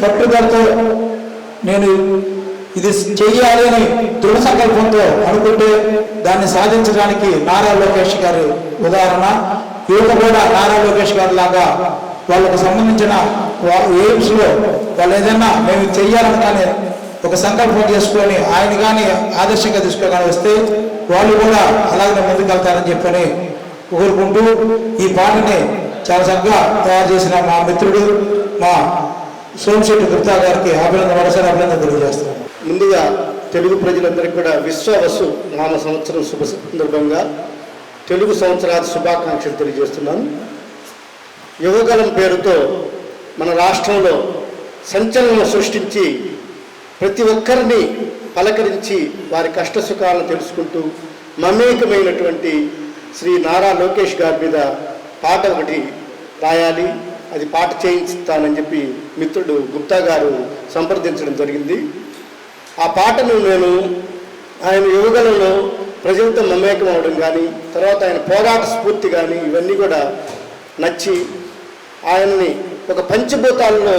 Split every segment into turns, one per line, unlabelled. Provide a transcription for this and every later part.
పట్టుదలతో నేను ఇది చెయ్యాలి అని దృఢ సంకల్పంతో అనుకుంటే దాన్ని సాధించడానికి నారా లోకేష్ గారు ఉదాహరణ. యువత కూడా నారా లోకేష్ గారి లాగా వాళ్ళకు సంబంధించిన ఎయిమ్స్లో వాళ్ళు ఏదైనా మేము చెయ్యాలని కానీ ఒక సంకల్పం చేసుకొని ఆయన కానీ ఆదర్శంగా తీసుకోగానే వస్తే వాళ్ళు కూడా అలాగే ముందుకెళ్తారని చెప్పని కోరుకుంటూ ఈ పాటని చాలా చక్కగా తయారు చేసిన మా మిత్రుడు మా సోమశెట్టి గుప్తా గారికి మరోసారి అభినందన తెలియజేస్తున్నాను.
ముందుగా తెలుగు ప్రజలందరికీ కూడా విశ్వవసు నామ సంవత్సరం శుభ సందర్భంగా తెలుగు సంవత్సరాది శుభాకాంక్షలు తెలియజేస్తున్నాను. యువగలం పేరుతో మన రాష్ట్రంలో సంచలనం సృష్టించి ప్రతి ఒక్కరిని పలకరించి వారి కష్టసుఖాలను తెలుసుకుంటూ మమేకమైనటువంటి శ్రీ నారా లోకేష్ గారి మీద పాట ఒకటి రాయాలి, అది పాట చేయిస్తానని చెప్పి మిత్రుడు గుప్తా గారు సంప్రదించడం జరిగింది. ఆ పాటను నేను ఆయన యువగలంలో ప్రజలతో మమేకం అవడం కానీ, తర్వాత ఆయన పోరాట స్ఫూర్తి కానీ ఇవన్నీ కూడా నచ్చి ఆయన్ని ఒక పంచభూతాల్లో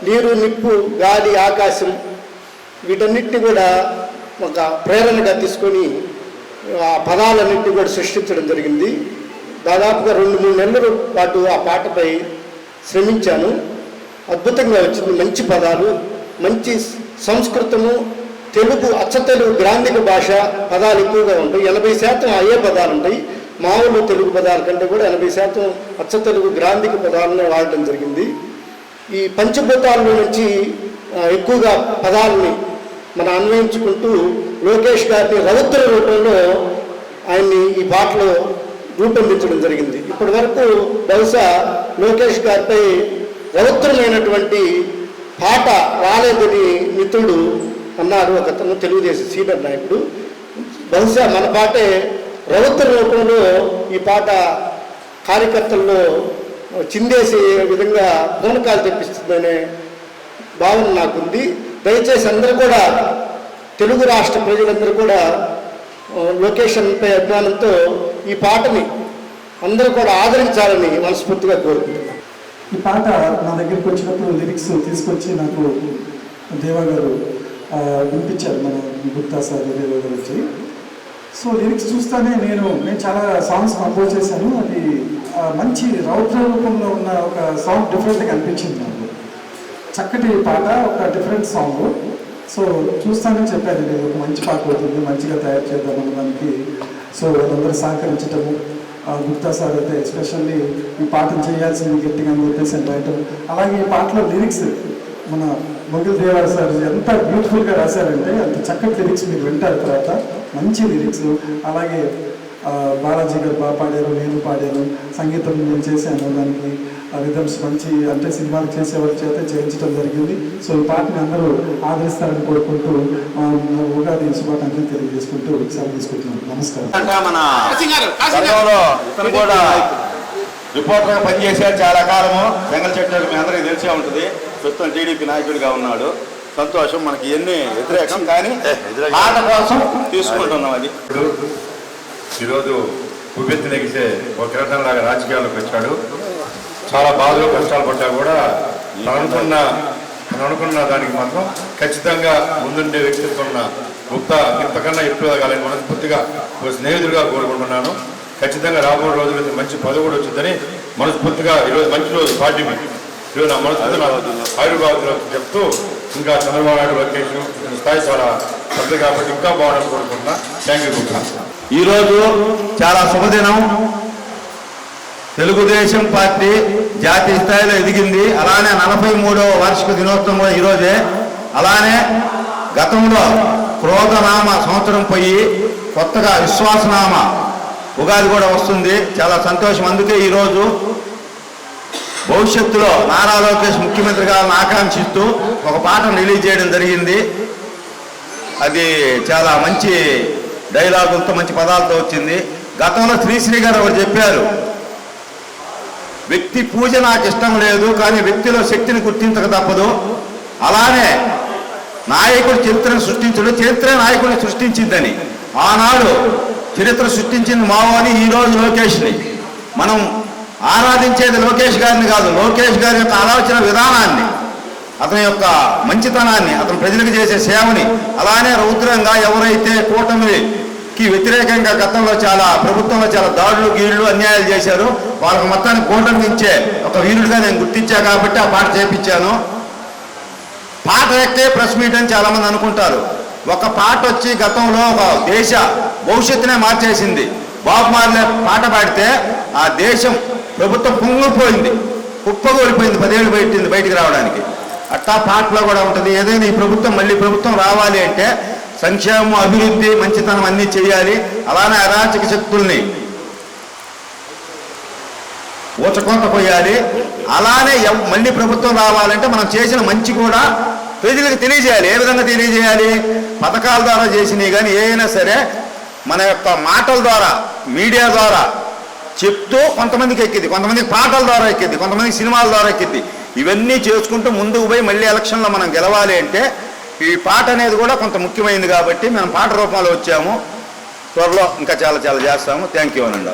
నీరు, నిప్పు, గాలి, ఆకాశం వీటన్నిటిని కూడా ఒక ప్రేరణగా తీసుకొని ఆ పదాలన్నింటినీ కూడా సృష్టించడం జరిగింది. దాదాపుగా 2-3 నెలల పాటు ఆ పాటపై శ్రమించాను. అద్భుతంగా వచ్చింది. మంచి పదాలు, మంచి సంస్కృతము, తెలుగు అచ్చ తెలుగు గ్రాంధిక భాష పదాలు ఎక్కువగా ఉంటాయి. 80% అయ్యే పదాలు ఉంటాయి. మామూలు తెలుగు పదాల కంటే కూడా 80% అచ్చ తెలుగు గ్రాంధిక పదాలను వాడడం జరిగింది. ఈ పంచభూతాల నుంచి ఎక్కువగా పదాలని మనం అన్వయించుకుంటూ లోకేష్ గారిని రౌద్ర రూపంలో ఆయన్ని ఈ పాటలో రూపొందించడం జరిగింది. ఇప్పటి వరకు బహుశా లోకేష్ గారిపై రౌద్రమైనటువంటి పాట రాలేదని మిత్రుడు అన్నారు. ఒకతను తెలుగుదేశం సీనియర్ నాయకుడు. బహుశా మన పాటే రౌద్ర రూపంలో ఈ పాట కార్యకర్తల్లో చిందేసే విధంగా పూనకాలు తెప్పిస్తుందనే భావన నాకుంది. దయచేసి అందరూ కూడా తెలుగు రాష్ట్ర ప్రజలందరూ కూడా లొకేషన్పై అభిమానంతో ఈ పాటని అందరూ కూడా ఆదరించాలని మనస్ఫూర్తిగా కోరుకుంటున్నాను.
ఈ పాట నా దగ్గరికి వచ్చినప్పుడు లిరిక్స్ తీసుకొచ్చి నాకు దేవా గారు వినిపించారు, మన గుప్తా సార్ దేవా గారు వచ్చి. సో లిరిక్స్ చూస్తానే నేను చాలా సాంగ్స్ కంపోజ్ చేశాను. అది మంచి రౌద్ర రూపంలో ఉన్న ఒక సాంగ్ డిఫరెంట్గా అనిపించింది నాకు. చక్కటి పాట, ఒక డిఫరెంట్ సాంగ్. సో చూస్తానే చెప్పాను, నేను ఒక మంచి పాట అవుతుంది, మంచిగా తయారు చేద్దాం అన్నదానికి. సో వాళ్ళందరూ సహకరించటము, గుప్తా సార్ అయితే ఎస్పెషల్లీ ఈ పాటను చేయాల్సింది గట్టిగా అని చెప్పేసి రాయటం. అలాగే ఈ పాటలో లిరిక్స్ మన మొగిల్ దేవా సార్ ఎంత బ్యూటిఫుల్గా రాశారంటే, అంత చక్కటి లిరిక్స్ మీరు వింటారు తర్వాత. మంచి లిరిక్స్. అలాగే బాలాజీ గారు బాగా పాడారు, నేను పాడాను, సంగీతం నేను చేశాను. దానికి రిథమ్స్ మంచి అంటే సినిమాలు చేసేవారి చేత చేయించడం జరిగింది. సో ఈ పాటని అందరూ ఆదరిస్తారని కోరుకుంటూ ఉగాది శుభాకాంక్షలు తెలియజేసుకుంటూ సెలవు తీసుకుంటున్నాను. నమస్కారం.
మన కూడా రిపోర్టర్గా పనిచేశారు చాలా కాలము. బెంగళ చెట్టు మీ అందరికీ తెలిసే ఉంటుంది. ప్రస్తుతం టీడీపీ నాయకుడిగా ఉన్నాడు. సంతోషం. మనకి ఎన్ని వ్యతిరేకం, కానీ మాట కోసం తీసుకుంటున్నాం. అది
ఈరోజు ఉబ్బెత్తి నెగిసే ఒక కిరటంలాగా రాజకీయాల్లోకి వచ్చాడు. చాలా బాధలు కష్టాలు పడ్డా కూడా అనుకున్న దానికి మాత్రం ఖచ్చితంగా ముందుండే వ్యక్తిత్వం ఉన్న గుప్తా ఇంతకన్నా ఎక్కువ ఎదగాలని మనస్ఫూర్తిగా ఒక స్నేహితుడిగా కోరుకుంటున్నాను. ఖచ్చితంగా రాబోయే రోజులైతే మంచి పదవి కూడా వచ్చిందని మనస్ఫూర్తిగా ఈరోజు మంచి రోజు పార్టీని ఈరోజు నా మనస్ఫూర్తిగా ఆయుర్వాదులు చెప్తూ, ఇంకా చంద్రబాబు నాయుడు లోకేష్ స్థాయి చాలా పెద్ద కాబట్టి ఇంకా బాగుండాలని కోరుకుంటున్నా. Thank you Gupta.
ఈరోజు చాలా శుభదినం. తెలుగుదేశం పార్టీ జాతీయ స్థాయిలో ఎదిగింది. అలానే 43వ వార్షిక దినోత్సవం కూడా ఈరోజే. అలానే గతంలో క్రోధనామ సంవత్సరం పోయి కొత్తగా విశ్వాసనామ ఉగాది కూడా వస్తుంది. చాలా సంతోషం. అందుకే ఈరోజు భవిష్యత్తులో నారా లోకేష్ ముఖ్యమంత్రి కావాలని ఆకాంక్షిస్తూ ఒక పాటను రిలీజ్ చేయడం జరిగింది. అది చాలా మంచి డైలాగులతో, మంచి పదాలతో వచ్చింది. గతంలో శ్రీశ్రీ గారు ఒకరు చెప్పారు, వ్యక్తి పూజ నాకు ఇష్టం లేదు, కానీ వ్యక్తిలో శక్తిని గుర్తించక తప్పదు. అలానే నాయకుడు చరిత్రను సృష్టించడు, చరిత్ర నాయకుడిని సృష్టించిందని. ఆనాడు చరిత్ర సృష్టించింది మావోని, ఈరోజు లోకేష్ని. మనం ఆరాధించేది లోకేష్ గారిని కాదు, లోకేష్ గారి యొక్క ఆలోచన విధానాన్ని. అతని యొక్క మంచితనాన్ని, అతను ప్రజలకు చేసే సేవని, అలానే రౌద్రంగా ఎవరైతే కూటమికి వ్యతిరేకంగా గతంలో ప్రభుత్వంలో చాలా దాడులు గీళ్లు అన్యాయాలు చేశారు, వాళ్ళకి మొత్తానికి కూటమి ఇచ్చే ఒక వీరుడిగా నేను గుర్తించా కాబట్టి ఆ పాట చేపించాను. పాట ఎక్కే ప్రెస్ మీట్ అని చాలా మంది అనుకుంటారు. ఒక పాట వచ్చి గతంలో ఒక దేశ భవిష్యత్తునే మార్చేసింది. బాబు మార్లే పాట పాడితే ఆ దేశం ప్రభుత్వం పొంగిపోయింది, కుప్పగోలిపోయింది, 10 ఏళ్ళు బయటికి రావడానికి. అట్టా పాటలో కూడా ఉంటుంది. ఏదైనా ఈ ప్రభుత్వం మళ్ళీ ప్రభుత్వం రావాలి అంటే సంక్షేమం, అభివృద్ధి, మంచితనం అన్నీ చేయాలి. అలానే అరాచక శక్తుల్ని ఊచకొంత పోయాలి. అలానే మళ్ళీ ప్రభుత్వం రావాలంటే మనం చేసిన మంచి కూడా ప్రజలకు తెలియజేయాలి. ఏ విధంగా తెలియజేయాలి? పథకాల ద్వారా చేసినవి కానీ ఏదైనా సరే మన యొక్క మాటల ద్వారా, మీడియా ద్వారా చెప్తూ కొంతమందికి ఎక్కింది, కొంతమందికి పాటల ద్వారా ఎక్కింది, కొంతమందికి సినిమాల ద్వారా ఎక్కింది. ఇవన్నీ చేసుకుంటూ ముందుకు పోయి మళ్ళీ ఎలక్షన్లో మనం గెలవాలి అంటే ఈ పాట అనేది కూడా కొంత ముఖ్యమైనది కాబట్టి మనం పాట రూపంలో వచ్చాము. త్వరలో ఇంకా చాలా చేస్తాము. థ్యాంక్ యూ అనండి.